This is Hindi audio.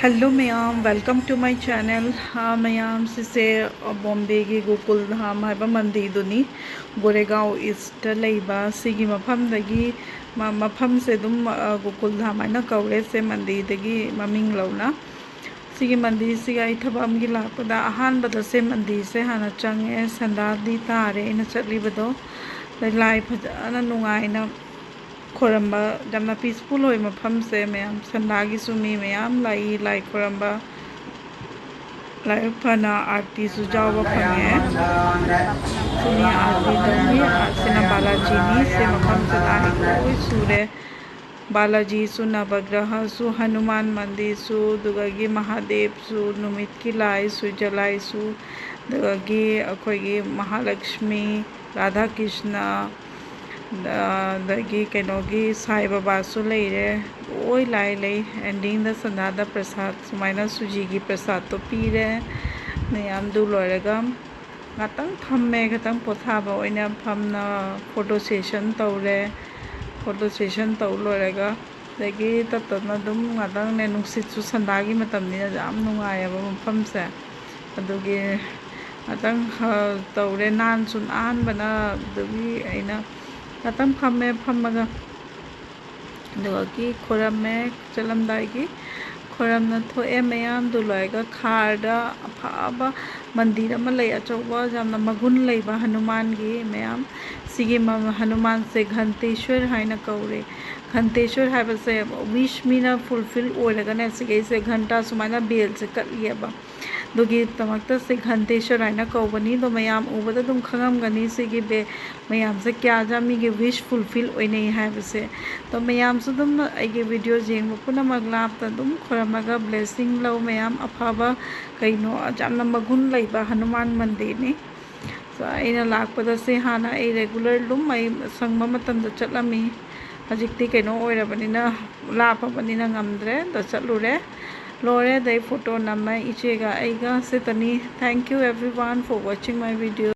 Hello ma'am welcome to my channel. हाँ मैम से बॉम्बे की गोकुल धाम है मंदिर गोरेगांव ईस्ट सिगी मफम से गोकुल धाम है कौरे से मंदिर ममिंग लौना सिगी मंदिर से थबम की लापदा अहानबद से मंदिर से हाँ चंगे संदादी तारे इन चलीबदो लाई फजना नुंगाइना खोरंबा जमना पीसफुल होय मफम से मैम संदागी सुमी मैम लाई खोरंबा लाई फना आरती सुजाव फंगे सुनी आरती तौगी आसिना बालाजी नी से मफम से लाई कोई सूरे बालाजी सु नवग्रह सु हनुमान मंदिर सु दुगगी महादेव सु नुमित की लाई सु जलाई सु दुगगी अखोगी महालक्ष्मी राधा कृष्ण कहोगी साई बाबा लेरे ओई लाई एंडिंग संदाद प्रसाद सुमाइना सुजी की प्रसाद तो पीरे मैम लोरगा फमे खतंग पोथाब फमना फोटो सेशन तौरे फोटो सेशन तौ लोरगा तत्तना ने नुसित संदा की नुंगायब मफम से तौरे नान सुन आहनबना फमे फमगा खोरमे चलमदाई खोरमना थोए मैम लोरगा खारद अफाब मंदिर अचौब मगुन हनुमान की मैम सिगी हनुमान से घंटेश्वर है कौरे घंटेश्वर है से विश मीना फुलफिल होने से घंटा सुमाइना बेल से कलीब से घंटेश्वर है कौबनी तो मैम उबद खंगमगनी सिगी बे मैम से क्या जामी की विश फुलफिल होने है से तो मैम वीडियो जेंब पुनमक लापता खोरमगा ब्लेसिंग लो मैम अफाब कईनो मगुन हनुमान मंदिर ने so अना लापद से हाँ रेगुलर संग चलमी हजिक्ति कईनो लापबनी गमद्रे तो चलूरे लोरे दई फोटो नम इचेगा से तनी thank you everyone for watching my video.